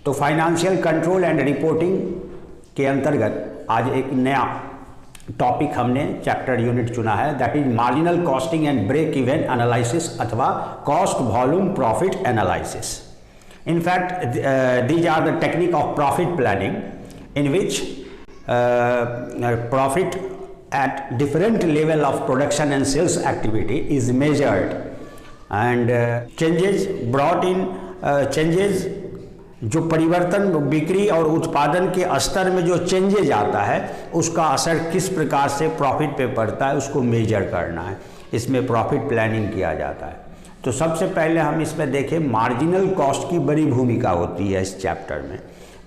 तो financial control and reporting के अंतर्गत आज एक नया टॉपिक हमने चैप्टर यूनिट चुना है, that is marginal costing and break even analysis अथवा cost volume profit analysis. In fact, these are the technique of profit planning in which profit at different level of production and sales activity is measured and changes brought in changes जो परिवर्तन बिक्री और उत्पादन के स्तर में जो changes आता है उसका असर किस प्रकार से प्रॉफिट पे पड़ता है उसको मेजर करना है, इसमें प्रॉफिट प्लानिंग किया जाता है. तो सबसे पहले हम इसमें देखें मार्जिनल कॉस्ट की बड़ी भूमिका होती है इस चैप्टर में.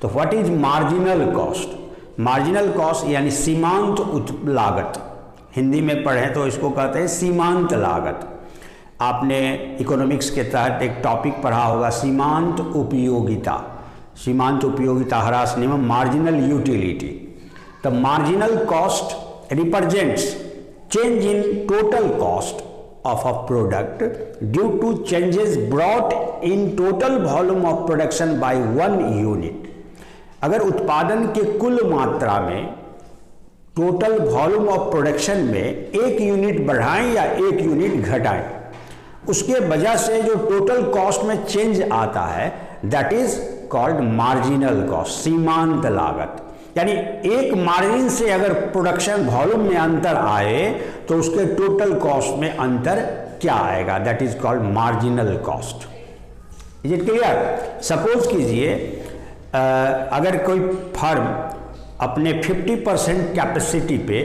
तो what is marginal cost? Marginal cost यानी सीमांत लागत, हिंदी में पढ़ें तो इसको कहते हैं सीमांत लागत. आपने इकोनॉमिक्स के तहत एक टॉपिक पढ़ा होगा सीमांत उपयोगिता. सीमांत उपयोगिता ह्रास नियम, marginal utility. The marginal cost represents change in total cost of a product due to changes brought in total volume of production by one unit. अगर उत्पादन के कुल मात्रा में टोटल वॉल्यूम ऑफ प्रोडक्शन में एक यूनिट बढ़ाएं या एक यूनिट घटाएं, उसके वजह से जो टोटल कॉस्ट में चेंज आता है that is called marginal cost, सीमांत लागत. यानी एक मार्जिन से अगर प्रोडक्शन वॉल्यूम में अंतर आए तो उसके टोटल कॉस्ट में अंतर क्या आएगा, that is called marginal cost. Is it clear? Suppose कीजिए अगर कोई फर्म अपने 50% कैपेसिटी पे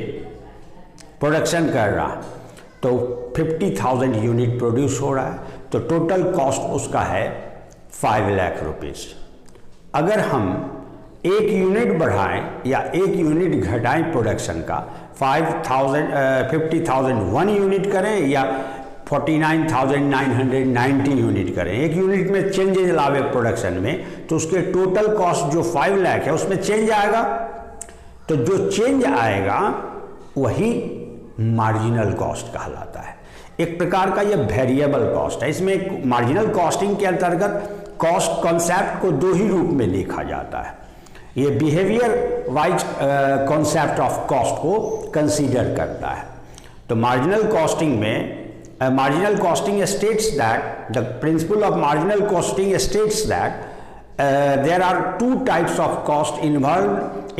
प्रोडक्शन कर रहा तो 50,000 यूनिट प्रोड्यूस हो रहा है, तो टोटल कॉस्ट उसका है 5 लाख रुपीज़. अगर हम एक यूनिट बढ़ाएं या एक यूनिट घटाएं प्रोडक्शन का, 50,000 1 यूनिट करें या 49,990 यूनिट करें, एक यूनिट में चेंजेज लावे प्रोडक्शन में, तो उसके टोटल कॉस्ट जो 5 लाख है उसमें चेंज आएगा. तो जो चेंज आएगा वही मार्जिनल कॉस्ट कहलाता है. एक प्रकार का ये वेरिएबल कॉस्ट है. इसमें मार्जिनल कॉस्टिंग के अंतर्गत कॉस्ट कॉन्सेप्ट को दो ही रूप में देखा जाता है. ये behaviour wise concept of cost को कंसीडर करता है. तो मार्जिनल कॉस्टिंग में marginal costing states that the principle of marginal costing states that there are 2 types of cost involve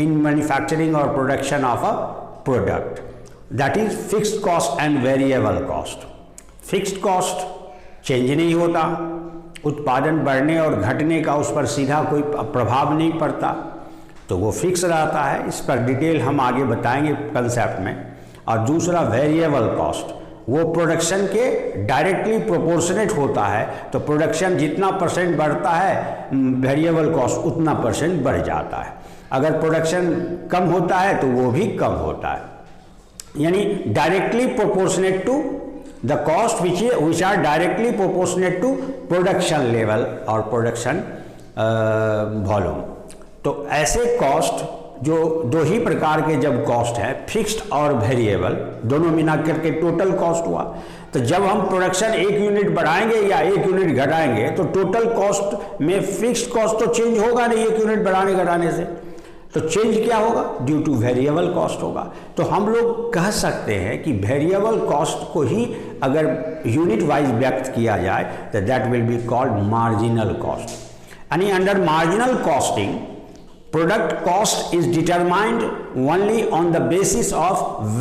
in manufacturing और production of a product, that is fixed cost and variable cost. Fixed cost change नहीं होता, उत्पादन बढ़ने और घटने का उस पर सीधा कोई प्रभाव नहीं पड़ता, तो वो फिक्स रहता है. इस पर डिटेल हम आगे बताएंगे कंसेप्ट में. और दूसरा वेरिएबल कॉस्ट, वो प्रोडक्शन के डायरेक्टली प्रोपोर्शनेट होता है, तो प्रोडक्शन जितना परसेंट बढ़ता है वेरिएबल कॉस्ट उतना परसेंट बढ़ जाता है. अगर प्रोडक्शन कम होता है तो वो भी कम होता है. यानी directly proportionate to the cost which are directly proportionate to production level और प्रोडक्शन वॉल्यूम. तो ऐसे कॉस्ट जो दो ही प्रकार के जब कॉस्ट है, फिक्स्ड और वेरिएबल, दोनों मिला करके टोटल कॉस्ट हुआ. तो जब हम प्रोडक्शन एक यूनिट बढ़ाएंगे या एक यूनिट घटाएंगे तो टोटल कॉस्ट में फिक्स्ड कॉस्ट तो चेंज होगा नहीं एक यूनिट बढ़ाने घटाने से, तो चेंज क्या होगा? ड्यू टू वेरिएबल कॉस्ट होगा. तो हम लोग कह सकते हैं कि वेरिएबल कॉस्ट को ही अगर यूनिट वाइज व्यक्त किया जाए तो that will be called marginal cost. यानी under marginal costing product cost is determined only on the basis of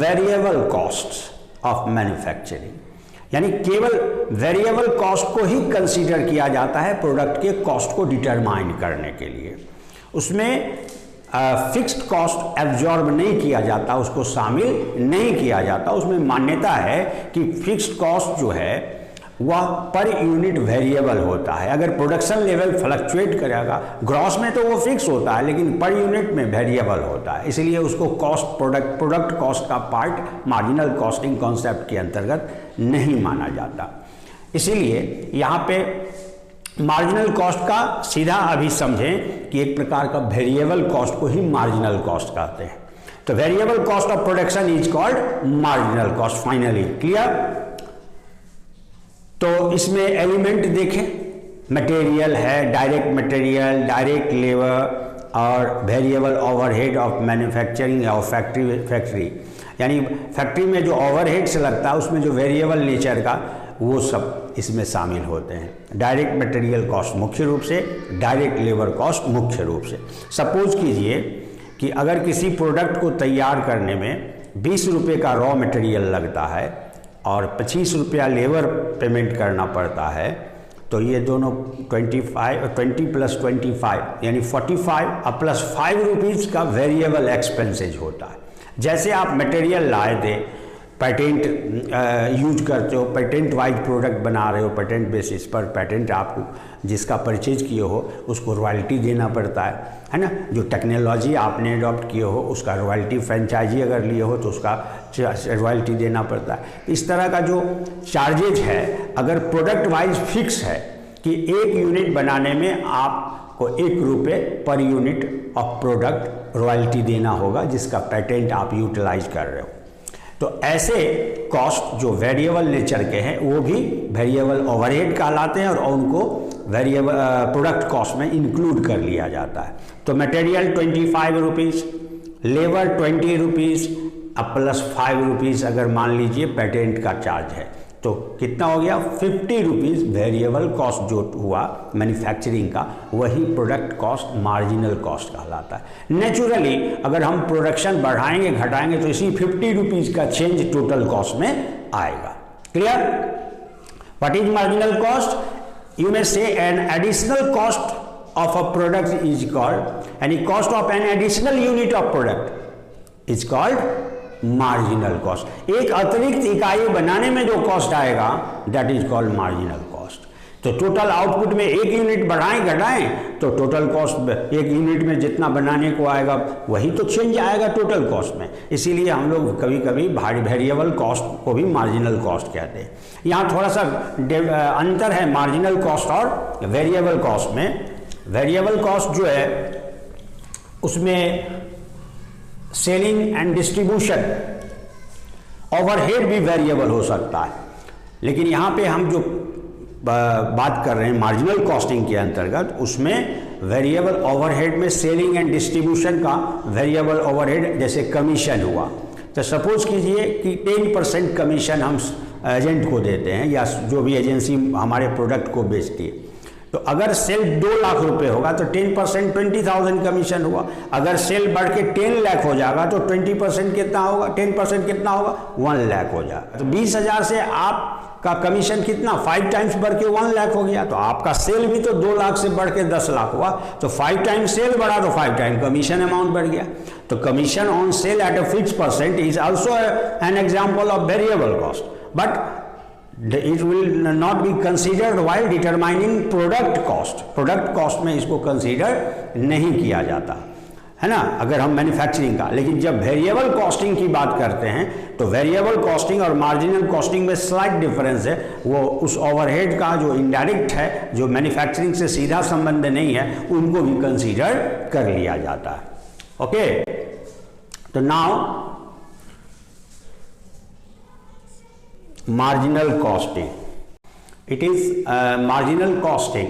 variable costs of manufacturing. यानी केवल वेरिएबल कॉस्ट को ही कंसीडर किया जाता है प्रोडक्ट के कॉस्ट को डिटरमाइन करने के लिए. उसमें फिक्स्ड कॉस्ट एब्जॉर्ब नहीं किया जाता, उसको शामिल नहीं किया जाता. उसमें मान्यता है कि फिक्स्ड कॉस्ट जो है वह पर यूनिट वेरिएबल होता है. अगर प्रोडक्शन लेवल फ्लक्चुएट करेगा, ग्रॉस में तो वो फिक्स होता है लेकिन पर यूनिट में वेरिएबल होता है, इसलिए उसको कॉस्ट प्रोडक्ट कॉस्ट का पार्ट मार्जिनल कॉस्टिंग कॉन्सेप्ट के अंतर्गत नहीं माना जाता. इसीलिए यहाँ पे मार्जिनल कॉस्ट का सीधा अभी समझें कि एक प्रकार का वेरिएबल कॉस्ट को ही मार्जिनल कॉस्ट कहते हैं. तो variable cost of production is called marginal cost. Finally clear? तो इसमें एलिमेंट देखें, मटेरियल है, डायरेक्ट मटेरियल, डायरेक्ट लेबर और वेरिएबल ओवरहेड ऑफ मैन्युफैक्चरिंग और फैक्ट्री यानी फैक्ट्री में जो ओवरहेड्स लगता है उसमें जो वेरिएबल नेचर का वो सब इसमें शामिल होते हैं। डायरेक्ट मटेरियल कॉस्ट मुख्य रूप से, डायरेक्ट लेबर कॉस्ट मुख्य रूप से। सपोज कीजिए कि अगर किसी प्रोडक्ट को तैयार करने में 20 रुपये का रॉ मटेरियल लगता है और 25 रुपया लेबर पेमेंट करना पड़ता है, तो ये दोनों 20 + 25 यानी 45 और प्लस 5 रुपीज़ का वेरिएबल एक्सपेंसेज होता है। जैसे आप मटेरियल लाए थे, पेटेंट यूज करते हो, पेटेंट वाइज प्रोडक्ट बना रहे हो, पेटेंट बेसिस पर पेटेंट आपको जिसका परचेज किए हो उसको रॉयल्टी देना पड़ता है ना। जो टेक्नोलॉजी आपने अडॉप्ट किए हो उसका रॉयल्टी, फ्रेंचाइजी अगर लिए हो तो उसका रॉयल्टी देना पड़ता है। इस तरह का जो चार्जेज है अगर प्रोडक्ट वाइज फिक्स है कि 1 यूनिट बनाने में आपको 1 रुपये per unit of product royalty देना होगा जिसका पेटेंट आप यूटिलाइज कर रहे हो। तो ऐसे कॉस्ट जो वेरिएबल नेचर के हैं वो भी वेरिएबल ओवरहेड कहलाते हैं और उनको वेरिएबल प्रोडक्ट कॉस्ट में इंक्लूड कर लिया जाता है। तो मटेरियल 25 रुपीज़, लेबर 20 रुपीज़ अब प्लस 5 रुपीज़ अगर मान लीजिए पेटेंट का चार्ज है तो कितना हो गया 50 रुपीज़ वेरिएबल कॉस्ट जो हुआ मैन्युफैक्चरिंग का, वही प्रोडक्ट कॉस्ट मार्जिनल कॉस्ट कहलाता है। नेचुरली अगर हम प्रोडक्शन बढ़ाएंगे घटाएंगे तो इसी 50 रुपीज़ का चेंज टोटल कॉस्ट में आएगा। Clear? What is marginal cost? You may say an additional cost of a product is called any cost of an additional unit of product is called marginal cost. एक अतिरिक्त इकाई बनाने में जो cost आएगा that is called marginal cost. तो total output में 1 unit बढ़ाएं घटाएं तो टोटल कॉस्ट 1 यूनिट में जितना बनाने को आएगा वही तो चेंज आएगा टोटल कॉस्ट में। इसीलिए हम लोग कभी कभी वेरिएबल कॉस्ट को भी मार्जिनल कॉस्ट कहते हैं। यहाँ थोड़ा सा अंतर है मार्जिनल कॉस्ट और वेरिएबल कॉस्ट में। वेरिएबल कॉस्ट जो है उसमें सेलिंग एंड डिस्ट्रीब्यूशन ओवरहेड भी वेरिएबल हो सकता है, लेकिन यहाँ पे हम जो बात कर रहे हैं मार्जिनल कॉस्टिंग के अंतर्गत उसमें वेरिएबल ओवरहेड में सेलिंग एंड डिस्ट्रीब्यूशन का वेरिएबल ओवरहेड जैसे कमीशन हुआ तो सपोज कीजिए कि 10% कमीशन हम एजेंट को देते हैं या जो भी एजेंसी हमारे प्रोडक्ट को बेचती है। तो अगर सेल 2 लाख रुपए होगा तो 10% 20,000 कमीशन हुआ। अगर सेल बढ़ के 10 लाख हो जाएगा तो 20% कितना होगा, 10% कितना होगा 1 लाख हो जाएगा। तो 20,000 से आपका कमीशन कितना 5 टाइम्स बढ़ के 1 लाख हो गया। तो आपका सेल भी तो 2 लाख से बढ़ के 10 लाख हुआ। तो 5 टाइम्स सेल बढ़ा तो 5 टाइम कमीशन अमाउंट बढ़ गया। तो commission on sale at a fix percent is also an example of variable cost, but it will not be considered while determining product cost। Product cost में इसको consider नहीं किया जाता है ना अगर हम मैन्युफैक्चरिंग का। लेकिन जब वेरिएबल कॉस्टिंग की बात करते हैं तो वेरिएबल कॉस्टिंग और मार्जिनल कॉस्टिंग में स्लाइट डिफरेंस है। वो उस ओवरहेड का जो इनडायरेक्ट है जो मैन्युफैक्चरिंग से सीधा संबंध नहीं है उनको भी कंसीडर कर लिया जाता है। ओके, तो now marginal costing. It is marginal costing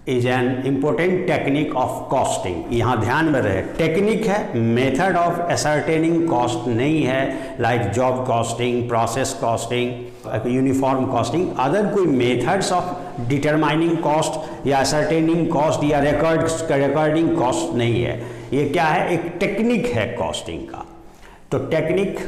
is an important technique of costing। यहाँ ध्यान में रहे टेक्निक है, मेथड ऑफ ascertaining कॉस्ट नहीं है like job costing, process costing, uniform costing. Other कोई मेथड्स ऑफ डिटरमाइनिंग कॉस्ट या ascertaining कॉस्ट या रिकॉर्डिंग कॉस्ट नहीं है। ये क्या है, एक टेक्निक है कॉस्टिंग का। तो technique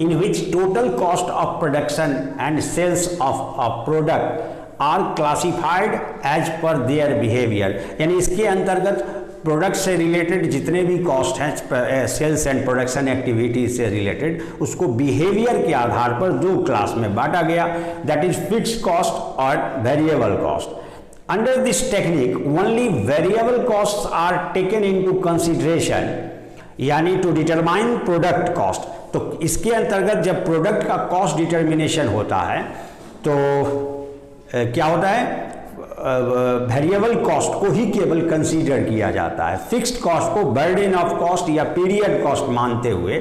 in which total cost of production and sales of a product are classified as per their behavior। यानी इसके अंतर्गत प्रोडक्ट से रिलेटेड जितने भी कॉस्ट हैं सेल्स एंड प्रोडक्शन एक्टिविटीज से रिलेटेड उसको बिहेवियर के आधार पर 2 क्लास में बांटा गया, दैट इज फिक्स्ड कॉस्ट और variable cost. Under this technique only variable cost are taken into consideration यानी टू डिटरमाइन प्रोडक्ट कॉस्ट। तो इसके अंतर्गत जब प्रोडक्ट का कॉस्ट डिटर्मिनेशन होता है तो क्या होता है, वेरिएबल कॉस्ट को ही केवल कंसीडर किया जाता है। फिक्स्ड कॉस्ट को बर्डन ऑफ कॉस्ट या पीरियड कॉस्ट मानते हुए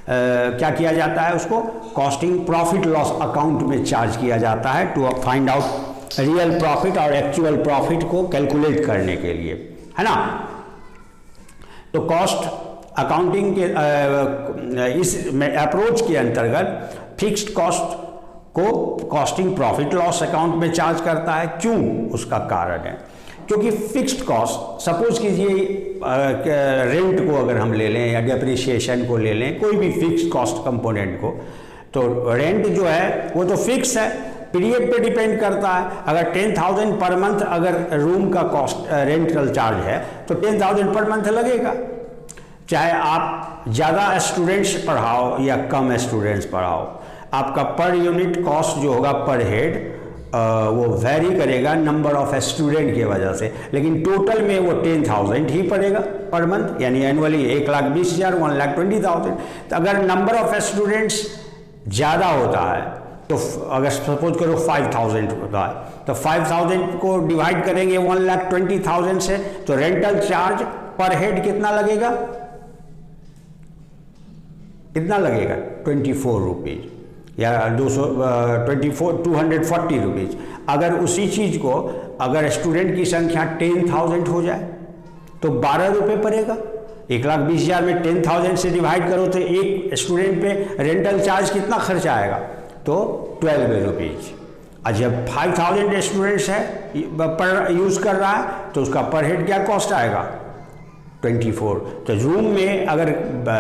क्या किया जाता है, उसको कॉस्टिंग प्रॉफिट लॉस अकाउंट में चार्ज किया जाता है to find out real profit और एक्चुअल प्रॉफिट को कैलकुलेट करने के लिए, है ना। तो कॉस्ट अकाउंटिंग के इस अप्रोच के अंतर्गत फिक्स्ड कॉस्ट को कॉस्टिंग प्रॉफिट लॉस अकाउंट में चार्ज करता है। क्यों? उसका कारण है क्योंकि फिक्स्ड कॉस्ट, सपोज कीजिए रेंट को अगर हम ले लें या डेप्रिसिएशन को ले लें, कोई भी फिक्स्ड कॉस्ट कंपोनेंट को, तो रेंट जो है वो तो फिक्स है, पीरियड पे डिपेंड करता है। अगर 10,000 पर मंथ अगर रूम का कॉस्ट रेंटल चार्ज है तो 10,000 पर मंथ लगेगा, चाहे आप ज़्यादा स्टूडेंट्स पढ़ाओ या कम स्टूडेंट्स पढ़ाओ, आपका पर यूनिट कॉस्ट जो होगा पर हेड वो वेरी करेगा नंबर ऑफ स्टूडेंट की वजह से, लेकिन टोटल में वो 10,000 ही पड़ेगा पर मंथ, यानी एनुअली 1,20,000, 1,20,000। तो अगर नंबर ऑफ स्टूडेंट्स ज़्यादा होता है तो अगर सपोज करो 5,000 होता है तो 5,000 को डिवाइड करेंगे 1,20,000 से, तो रेंटल चार्ज पर हेड कितना लगेगा? कितना लगेगा? 24 रुपीज़ या 240 रुपीज़। अगर उसी चीज़ को अगर स्टूडेंट की संख्या 10,000 हो जाए तो 12 रुपये पड़ेगा। 1,20,000 में 10,000 से डिवाइड करो तो एक स्टूडेंट पे रेंटल चार्ज कितना खर्च आएगा? तो 12 रुपीज़। और जब 5,000 स्टूडेंट्स है पर यूज़ कर रहा है तो उसका पर हेड क्या कॉस्ट आएगा? 24। तो रूम में अगर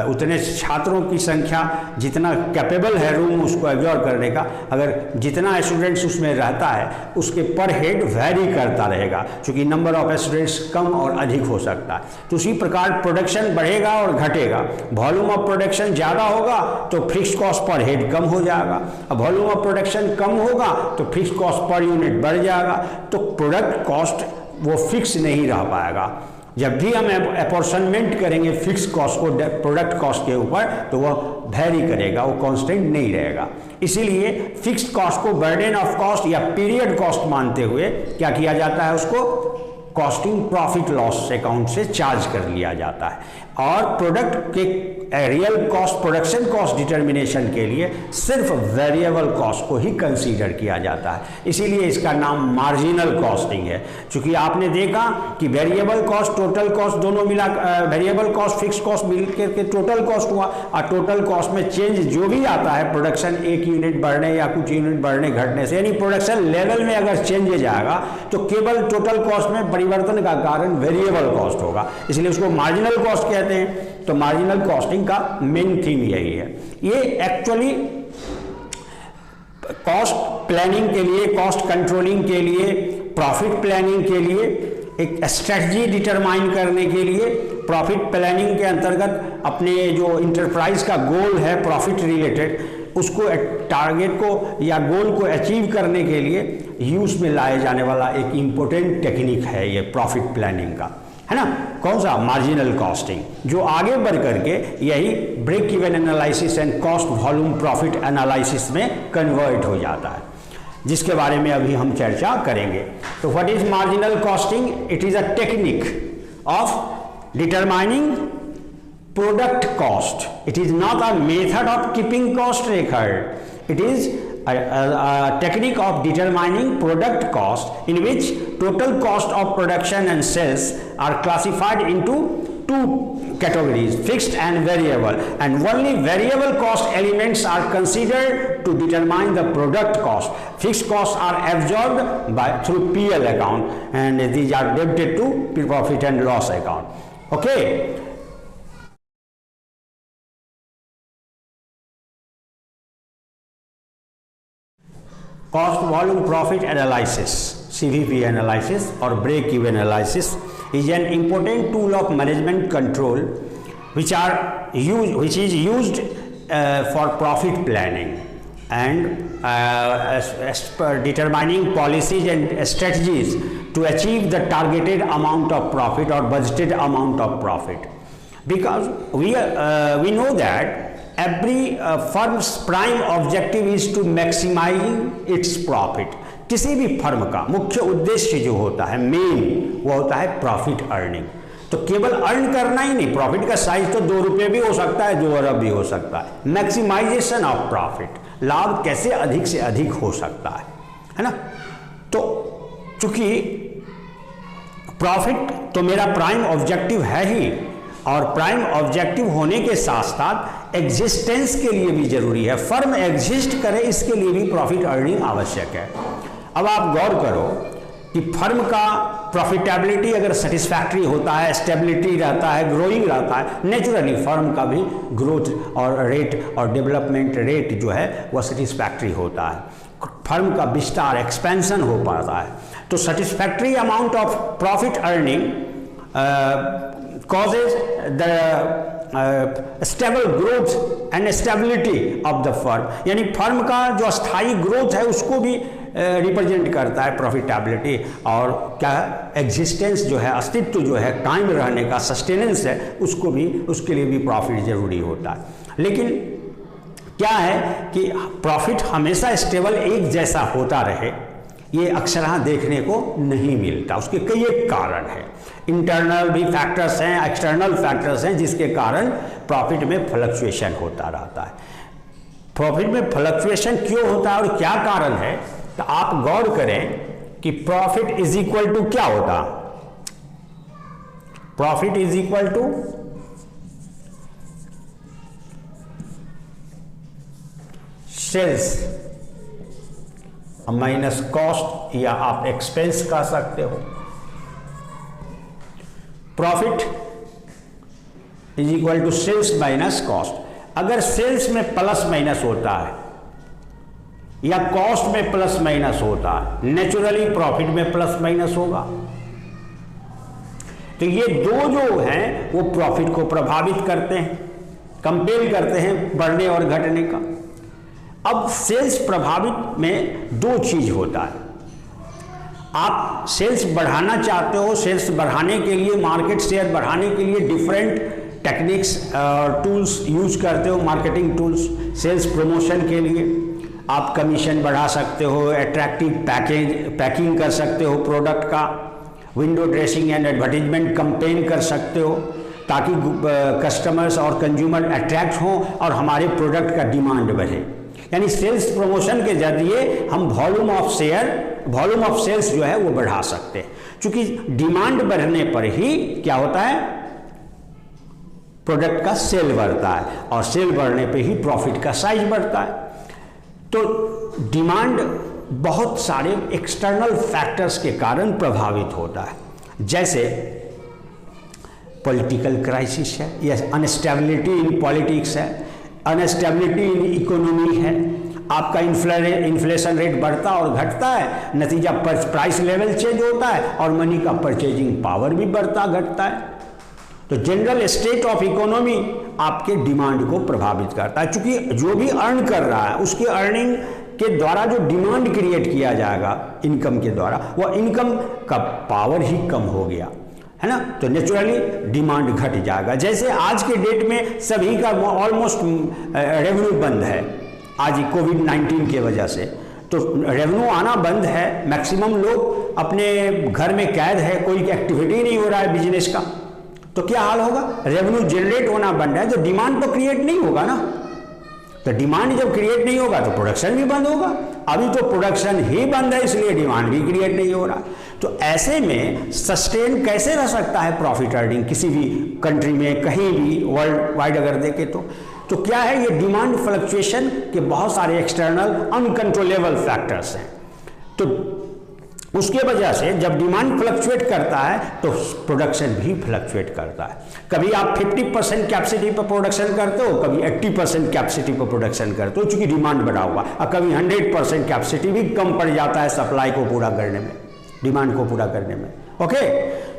उतने छात्रों की संख्या जितना कैपेबल है रूम उसको एब्जॉर्ब करने का, अगर जितना स्टूडेंट्स उसमें रहता है उसके पर हेड वेरी करता रहेगा, क्योंकि नंबर ऑफ स्टूडेंट्स कम और अधिक हो सकता है। तो उसी प्रकार प्रोडक्शन बढ़ेगा और घटेगा। वॉल्यूम ऑफ प्रोडक्शन ज़्यादा होगा तो फिक्स्ड कॉस्ट पर हेड कम हो जाएगा, अब वॉल्यूम ऑफ प्रोडक्शन कम होगा तो फिक्स्ड कॉस्ट पर यूनिट बढ़ जाएगा। तो प्रोडक्ट कॉस्ट वो फिक्स नहीं रह पाएगा। जब भी हम अपॉर्शनमेंट करेंगे फिक्स कॉस्ट को प्रोडक्ट कॉस्ट के ऊपर तो वह वेरी करेगा, वो कांस्टेंट नहीं रहेगा। इसीलिए फिक्स्ड कॉस्ट को बर्डन ऑफ कॉस्ट या पीरियड कॉस्ट मानते हुए क्या किया जाता है? उसको कॉस्टिंग प्रॉफिट लॉस अकाउंट से चार्ज कर लिया जाता है। और प्रोडक्ट के real cost, production cost determination के लिए सिर्फ वेरिएबल कॉस्ट को ही कंसीडर किया जाता है, इसीलिए इसका नाम मार्जिनल कॉस्टिंग है। क्योंकि आपने देखा कि वेरिएबल कॉस्ट टोटल कॉस्ट दोनों मिला, वेरिएबल कॉस्ट फिक्स कॉस्ट मिल के टोटल कॉस्ट हुआ, और टोटल कॉस्ट में चेंज जो भी आता है प्रोडक्शन एक यूनिट बढ़ने या कुछ यूनिट बढ़ने घटने से, यानी प्रोडक्शन लेवल में अगर चेंजेज आएगा तो केवल टोटल कॉस्ट में परिवर्तन का कारण वेरिएबल कॉस्ट होगा, इसलिए उसको मार्जिनल कॉस्ट कहते हैं। तो मार्जिनल कॉस्टिंग का मेन थीम यही है। ये एक्चुअली कॉस्ट प्लानिंग के लिए, कॉस्ट कंट्रोलिंग के लिए, प्रॉफिट प्लानिंग के लिए, एक स्ट्रेटजी डिटरमाइन करने के लिए, प्रॉफिट प्लानिंग के अंतर्गत अपने जो इंटरप्राइज का गोल है प्रॉफिट रिलेटेड, उसको टारगेट को या गोल को अचीव करने के लिए यूज में लाए जाने वाला एक इम्पोर्टेंट टेक्निक है ये प्रॉफिट प्लानिंग का, है ना। कौन सा? मार्जिनल कॉस्टिंग, जो आगे बढ़ करके यही break even analysis and cost volume profit analysis में कन्वर्ट हो जाता है, जिसके बारे में अभी हम चर्चा करेंगे। तो what is marginal costing? It is a technique of determining product cost. It is not a method of keeping cost record. It is a technique of determining product cost in which total cost of production and sales are classified into two categories, fixed and variable, and only variable cost elements are considered to determine the product cost. Fixed costs are absorbed through PL account, and these are debited to profit and loss account. Okay. Cost volume profit analysis, CVP analysis or break even analysis is an important tool of management control which is used for profit planning and determining policies and strategies to achieve the targeted amount of profit or budgeted amount of profit. Because we know that every firm's prime objective is to maximize its profit. किसी भी firm का मुख्य उद्देश्य जो होता है main, वो होता है प्रॉफिट अर्निंग। तो केवल अर्न करना ही नहीं, प्रॉफिट का साइज तो 2 रुपये भी हो सकता है, 2 अरब भी हो सकता है। मैक्सिमाइजेशन ऑफ प्रॉफिट, लाभ कैसे अधिक से अधिक हो सकता है ना। तो चूंकि प्रॉफिट तो मेरा प्राइम ऑब्जेक्टिव है ही, और प्राइम ऑब्जेक्टिव होने के साथ साथ एग्जिस्टेंस के लिए भी जरूरी है, फर्म एग्जिस्ट करे इसके लिए भी प्रॉफिट अर्निंग आवश्यक है। अब आप गौर करो कि फर्म का प्रॉफिटेबिलिटी अगर सेटिस्फैक्ट्री होता है, स्टेबिलिटी रहता है, ग्रोइंग रहता है, नेचुरली फर्म का भी ग्रोथ और रेट और डेवलपमेंट रेट जो है वह सेटिस्फैक्ट्री होता है, फर्म का विस्तार एक्सपेंशन हो पाता है। तो satisfactory amount of profit earning causes the stable growth and stability of the firm, यानी फर्म का जो स्थायी ग्रोथ है उसको भी रिप्रेजेंट करता है प्रॉफिटेबिलिटी, और क्या एग्जिस्टेंस जो है, अस्तित्व जो है, कायम रहने का सस्टेनेंस है, उसको भी, उसके लिए भी प्रॉफिट जरूरी होता है। लेकिन क्या है कि प्रॉफिट हमेशा स्टेबल एक जैसा होता रहे, ये अक्सर देखने को नहीं मिलता। उसके कई एक कारण हैं, इंटरनल भी फैक्टर्स हैं, एक्सटर्नल फैक्टर्स हैं, जिसके कारण प्रॉफिट में फ्लक्चुएशन होता रहता है। प्रॉफिट में फ्लक्चुएशन क्यों होता है और क्या कारण है, तो आप गौर करें कि प्रॉफिट इज इक्वल टू क्या होता, profit is equal to sales minus cost, या आप एक्सपेंस कह सकते हो। Profit is equal to sales minus cost. अगर सेल्स में प्लस माइनस होता है या कॉस्ट में प्लस माइनस होता है, नेचुरली प्रॉफिट में प्लस माइनस होगा। तो ये दो जो हैं वो प्रॉफिट को प्रभावित करते हैं, कंपेल करते हैं बढ़ने और घटने का। अब सेल्स प्रभावित में दो चीज होता है, आप सेल्स बढ़ाना चाहते हो, सेल्स बढ़ाने के लिए, मार्केट शेयर बढ़ाने के लिए डिफरेंट टेक्निक्स और टूल्स यूज करते हो, मार्केटिंग टूल्स। सेल्स प्रमोशन के लिए आप कमीशन बढ़ा सकते हो, अट्रैक्टिव पैकिंग कर सकते हो प्रोडक्ट का, window dressing and advertisement campaign कर सकते हो, ताकि कस्टमर्स और कंज्यूमर अट्रैक्ट हों और हमारे प्रोडक्ट का डिमांड बढ़े। यानी सेल्स प्रमोशन के जरिए हम वॉल्यूम ऑफ सेल्स जो है वो बढ़ा सकते हैं, क्योंकि डिमांड बढ़ने पर ही क्या होता है, प्रोडक्ट का सेल बढ़ता है, और सेल बढ़ने पे ही प्रॉफिट का साइज बढ़ता है। तो डिमांड बहुत सारे एक्सटर्नल फैक्टर्स के कारण प्रभावित होता है, जैसे पॉलिटिकल क्राइसिस है, या अनस्टेबिलिटी इन पॉलिटिक्स है, अनस्टेबिलिटी इन इकोनॉमी है, आपका इन्फ्लेशन रेट बढ़ता और घटता है, नतीजा प्राइस लेवल चेंज होता है और मनी का परचेजिंग पावर भी बढ़ता घटता है। तो जनरल स्टेट ऑफ इकोनॉमी आपके डिमांड को प्रभावित करता है, क्योंकि जो भी अर्न कर रहा है उसके अर्निंग के द्वारा जो डिमांड क्रिएट किया जाएगा इनकम के द्वारा, वह इनकम का पावर ही कम हो गया है ना, तो नेचुरली डिमांड घट जाएगा। जैसे आज के डेट में सभी का ऑलमोस्ट रेवेन्यू बंद है, आज कोविड-19 के वजह से, तो रेवेन्यू आना बंद है, मैक्सिमम लोग अपने घर में कैद है, कोई एक्टिविटी नहीं हो रहा है बिजनेस का, तो क्या हाल होगा, रेवेन्यू जनरेट होना बंद है, तो डिमांड तो क्रिएट नहीं होगा ना। तो डिमांड जब क्रिएट नहीं होगा तो प्रोडक्शन भी बंद होगा, अभी तो प्रोडक्शन ही बंद है, इसलिए डिमांड भी क्रिएट नहीं हो रहा। तो ऐसे में सस्टेन कैसे रह सकता है प्रॉफिट अर्निंग किसी भी कंट्री में, कहीं भी वर्ल्ड वाइड अगर देखें तो क्या है, ये डिमांड फ्लक्चुएशन के बहुत सारे एक्सटर्नल अनकंट्रोलेबल फैक्टर्स हैं। तो उसके वजह से जब डिमांड फ्लक्चुएट करता है तो प्रोडक्शन भी फ्लक्चुएट करता है। कभी आप 50% कैपेसिटी पर प्रोडक्शन करते हो, कभी 80% कैपेसिटी पर प्रोडक्शन करते हो, चूंकि डिमांड बढ़ा हुआ, और कभी 100% कैपेसिटी भी कम पड़ जाता है सप्लाई को पूरा करने में, डिमांड को पूरा करने में। ओके,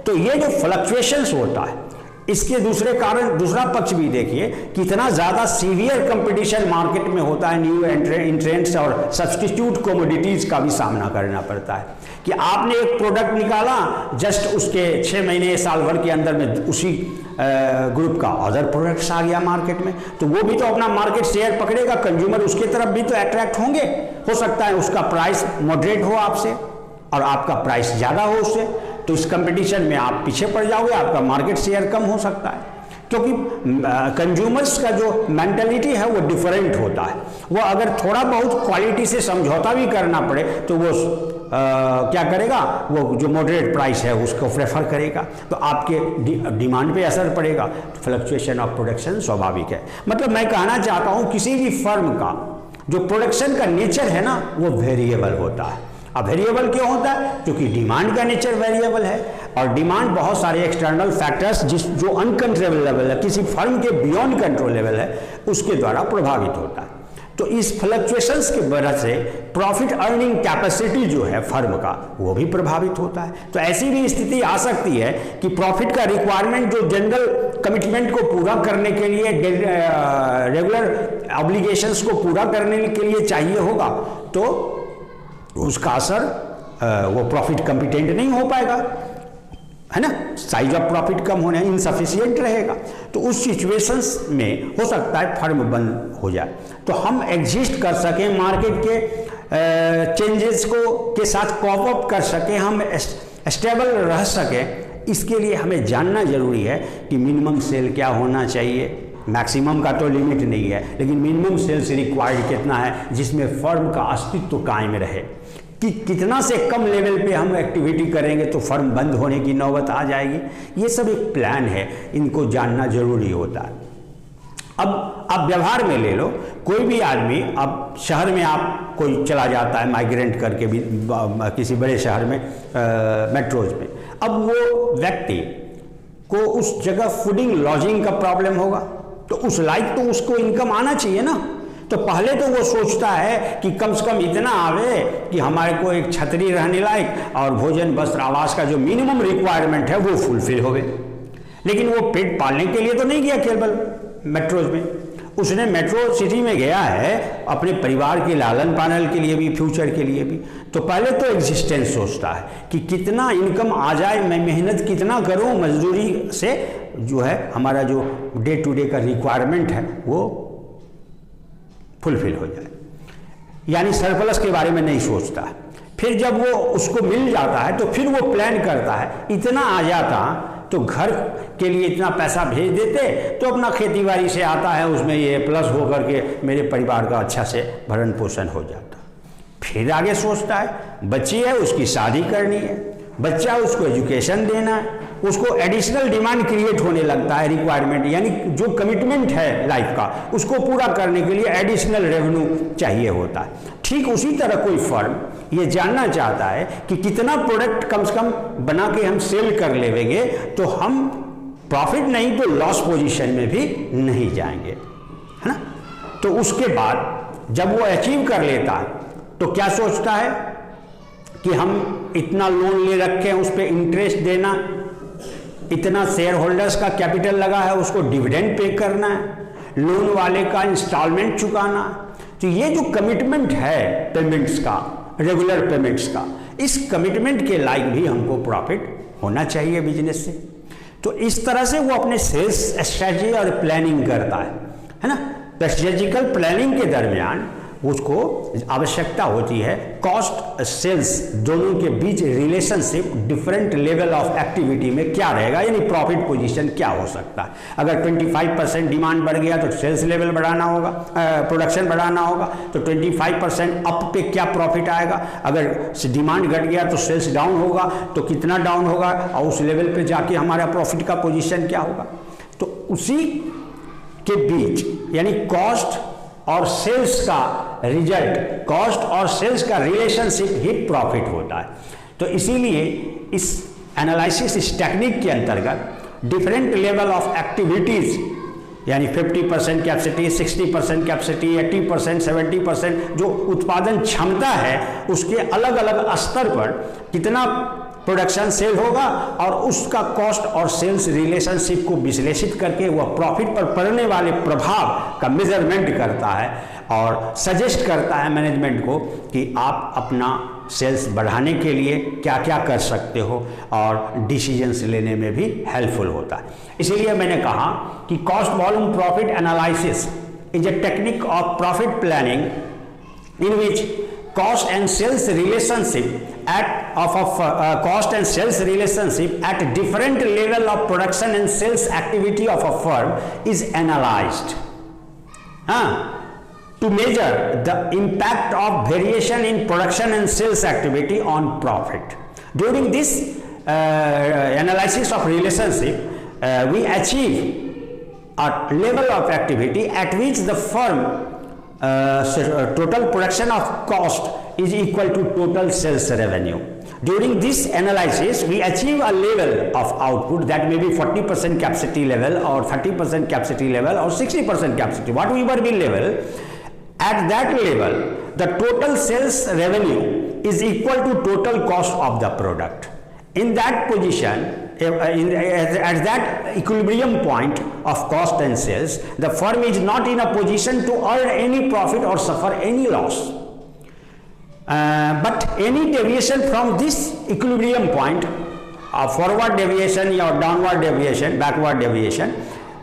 तो ये जो फ्लक्चुएशंस होता है, इसके दूसरे कारण, दूसरा पक्ष भी देखिए, कितना ज़्यादा सीवियर कंपटीशन मार्केट में होता है, न्यू एंट्रेंट्स और सब्स्टिट्यूट कमोडिटीज़ का भी सामना करना पड़ता है कि आपने एक प्रोडक्ट निकाला, जस्ट उसके 6 महीने साल भर के अंदर में उसी ग्रुप का अदर प्रोडक्ट्स आ गया मार्केट में, तो वो भी तो अपना मार्केट शेयर पकड़ेगा, कंज्यूमर उसके तरफ भी तो अट्रैक्ट होंगे। हो सकता है उसका प्राइस मॉडरेट हो आपसे और आपका प्राइस ज़्यादा हो उससे, तो इस कंपटीशन में आप पीछे पड़ जाओगे, आपका मार्केट शेयर कम हो सकता है, क्योंकि कंज्यूमर्स का जो मेंटालिटी है वो डिफरेंट होता है। वो अगर थोड़ा बहुत क्वालिटी से समझौता भी करना पड़े तो वो क्या करेगा, वो जो मॉडरेट प्राइस है उसको प्रेफर करेगा, तो आपके डिमांड पे असर पड़ेगा, तो फ्लक्चुएशन ऑफ प्रोडक्शन स्वाभाविक है। मतलब मैं कहना चाहता हूँ किसी भी फर्म का जो प्रोडक्शन का नेचर है ना वो वेरिएबल होता है। अब वेरिएबल क्यों होता है? क्योंकि डिमांड का नेचर वेरिएबल है, और डिमांड बहुत सारे एक्सटर्नल फैक्टर्स जो अनकंट्रोलेबल है, किसी फर्म के बियॉन्ड कंट्रोलेबल है, उसके द्वारा प्रभावित होता है। तो इस फ्लक्चुएशंस की वजह से प्रॉफिट अर्निंग कैपेसिटी जो है फर्म का वो भी प्रभावित होता है। तो ऐसी भी स्थिति आ सकती है कि प्रॉफिट का रिक्वायरमेंट जो जनरल कमिटमेंट को पूरा करने के लिए, रेगुलर ऑब्लिगेशंस को पूरा करने के लिए चाहिए होगा, तो उसका असर वो प्रॉफिट कंपिटेंट नहीं हो पाएगा, है ना, साइज ऑफ प्रॉफिट कम होने, इनसफिशियंट रहेगा। तो उस सिचुएशंस में हो सकता है फर्म बंद हो जाए। तो हम एग्जिस्ट कर सकें, मार्केट के चेंजेस को के साथ कॉप अप कर सकें, हम स्टेबल रह सकें, इसके लिए हमें जानना जरूरी है कि मिनिमम सेल क्या होना चाहिए। मैक्सिमम का तो लिमिट नहीं है, लेकिन मिनिमम सेल्स रिक्वायर्ड कितना है जिसमें फर्म का अस्तित्व कायम रहे, कि कितना से कम लेवल पे हम एक्टिविटी करेंगे तो फर्म बंद होने की नौबत आ जाएगी। ये सब एक प्लान है, इनको जानना जरूरी होता है। अब आप व्यवहार में ले लो, कोई भी आदमी, अब शहर में आप कोई चला जाता है माइग्रेंट करके भी किसी बड़े शहर में, मेट्रोज में, अब वो व्यक्ति को उस जगह फूडिंग लॉजिंग का प्रॉब्लम होगा, तो उस लायक तो उसको इनकम आना चाहिए ना। तो पहले तो वो सोचता है कि कम से कम इतना आवे कि हमारे को एक छतरी रहने लायक और भोजन वस्त्र आवास का जो मिनिमम रिक्वायरमेंट है वो फुलफिल होवे। लेकिन वो पेट पालने के लिए तो नहीं गया केवल मेट्रोज में, उसने मेट्रो सिटी में गया है अपने परिवार के लालन पालन के लिए भी, फ्यूचर के लिए भी। तो पहले तो एग्जिस्टेंस सोचता है कि कितना इनकम आ जाए, मैं मेहनत कितना करूं, मजदूरी से जो है हमारा जो डे टू डे का रिक्वायरमेंट है वो फुलफिल हो जाए, यानी सरप्लस के बारे में नहीं सोचता। फिर जब वो उसको मिल जाता है तो फिर वो प्लान करता है, इतना आ जाता तो घर के लिए इतना पैसा भेज देते तो अपना खेती बाड़ी से आता है उसमें ये प्लस हो करके मेरे परिवार का अच्छा से भरण पोषण हो जाता। फिर आगे सोचता है बच्ची है उसकी शादी करनी है, बच्चा उसको एजुकेशन देना है, उसको एडिशनल डिमांड क्रिएट होने लगता है, रिक्वायरमेंट यानी जो कमिटमेंट है लाइफ का उसको पूरा करने के लिए एडिशनल रेवेन्यू चाहिए होता है। ठीक उसी तरह कोई फर्म ये जानना चाहता है कि कितना प्रोडक्ट कम से कम बना के हम सेल कर लेंगे तो हम प्रॉफिट नहीं तो लॉस पोजीशन में भी नहीं जाएंगे, है ना। तो उसके बाद जब वो अचीव कर लेता है तो क्या सोचता है कि हम इतना लोन ले रखे हैं, उस पर इंटरेस्ट देना, इतना शेयर होल्डर्स का कैपिटल लगा है उसको डिविडेंड पे करना है, लोन वाले का इंस्टॉलमेंट चुकाना। तो ये जो कमिटमेंट है पेमेंट्स का, रेगुलर पेमेंट्स का, इस कमिटमेंट के लायक भी हमको प्रॉफिट होना चाहिए बिजनेस से। तो इस तरह से वो अपने सेल्स स्ट्रेटजी और प्लानिंग करता है ना। स्ट्रेटेजिकल प्लानिंग के दरमियान उसको आवश्यकता होती है कॉस्ट सेल्स दोनों के बीच relationship different level of activity में क्या रहेगा, यानी प्रॉफिट पोजीशन क्या हो सकता है। अगर 25% डिमांड बढ़ गया तो सेल्स लेवल बढ़ाना होगा, प्रोडक्शन बढ़ाना होगा, तो 25% अप पे क्या प्रॉफिट आएगा। अगर डिमांड घट गया तो सेल्स डाउन होगा, तो कितना डाउन होगा और उस लेवल पे जाके हमारा प्रॉफिट का पोजीशन क्या होगा। तो उसी के बीच यानी कॉस्ट और सेल्स का रिजल्ट, कॉस्ट और सेल्स का रिलेशनशिप ही प्रॉफिट होता है। तो इसीलिए इस एनालिसिस, इस टेक्निक के अंतर्गत डिफरेंट लेवल ऑफ एक्टिविटीज यानी 50% कैपेसिटी, 60% कैपेसिटी, 80%, 70% जो उत्पादन क्षमता है उसके अलग अलग स्तर पर कितना प्रोडक्शन सेल होगा और उसका कॉस्ट और सेल्स रिलेशनशिप को विश्लेषित करके वह प्रॉफिट पर पड़ने वाले प्रभाव का मेजरमेंट करता है और सजेस्ट करता है मैनेजमेंट को कि आप अपना सेल्स बढ़ाने के लिए क्या क्या कर सकते हो और डिसीजंस लेने में भी हेल्पफुल होता है। इसीलिए मैंने कहा कि cost volume profit analysis is a technique of profit planning in which cost and sales relationship at different level of production and sales activity of a firm is analyzed to measure the impact of variation in production and sales activity on profit. During this analysis of relationship, we achieve a level of activity at which the firm total production of cost is equal to total sales revenue. During this analysis, we achieve a level of output that may be 40% capacity level or 30% capacity level or 60% capacity, whatever be level. At that level, the total sales revenue is equal to total cost of the product. In that position, at that equilibrium point of cost and sales, the firm is not in a position to earn any profit or suffer any loss. But any deviation from this equilibrium point, forward deviation or downward deviation, backward deviation,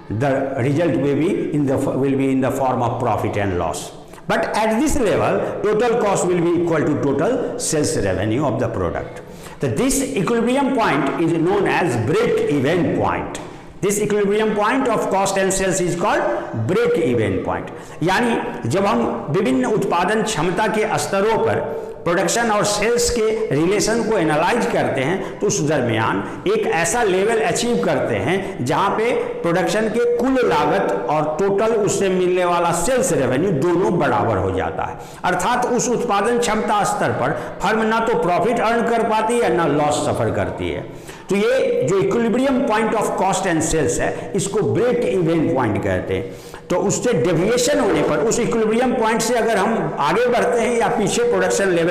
the result will be in the form of profit and loss. But at this level, total cost will be equal to total sales revenue of the product. So this equilibrium point is known as break-even point. This equilibrium point of cost and sales is called break-even point. यानी जब हम विभिन्न उत्पादन क्षमता के स्तरों पर production और सेल्स के रिलेशन को एनालाइज करते हैं तो उस दरमियान एक ऐसा लेवल अचीव करते हैं जहां पे प्रोडक्शन के कुल लागत और टोटल उससे मिलने वाला सेल्स रेवेन्यू दोनों बराबर हो जाता है। अर्थात उस उत्पादन क्षमता स्तर पर फर्म ना तो प्रॉफिट अर्न कर पाती है ना लॉस सफर करती है। तो ये जो equilibrium point of cost and sales है, इसको ब्रेक इवन पॉइंट कहते हैं। तो उससे डेविएशन होने पर उस इक्विलिब्रियम पॉइंट से अगर हम आगे बढ़ते हैं या पीछे प्रोडक्शन लेवल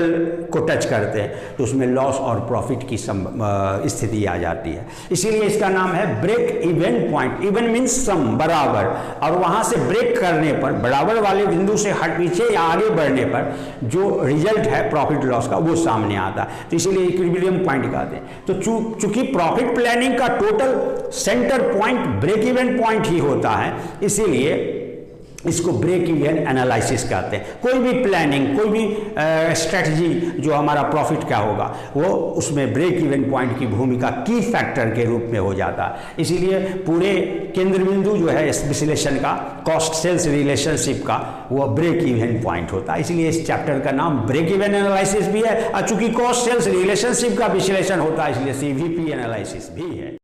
को टच करते हैं तो उसमें लॉस और प्रॉफिट की स्थिति आ जाती है। इसीलिए इसका नाम है break even point. Even means सम, बराबर, और वहां से ब्रेक करने पर, बराबर वाले बिंदु से हट पीछे या आगे बढ़ने पर जो रिजल्ट है प्रॉफिट लॉस का वो सामने आता है। तो इसीलिए इक्विलिब्रियम पॉइंट कहते हैं। तो चूंकि प्रॉफिट प्लानिंग का total centre point break even point ही होता है, इसीलिए इसको ब्रेक इवन एनालिसिस कहते हैं। कोई भी प्लानिंग, कोई भी स्ट्रेटजी जो हमारा प्रॉफिट का होगा वो उसमें ब्रेक इवन पॉइंट की भूमिका की फैक्टर के रूप में हो जाता है। इसीलिए पूरे केंद्र बिंदु जो है इस विश्लेषण का, कॉस्ट सेल्स रिलेशनशिप का, वो ब्रेक इवन पॉइंट होता है। इसलिए इस चैप्टर का नाम ब्रेक इवन एनालिसिस भी है। और चूंकि कॉस्ट सेल्स रिलेशनशिप का विश्लेषण होता है इसलिए CVP एनालिसिस भी है।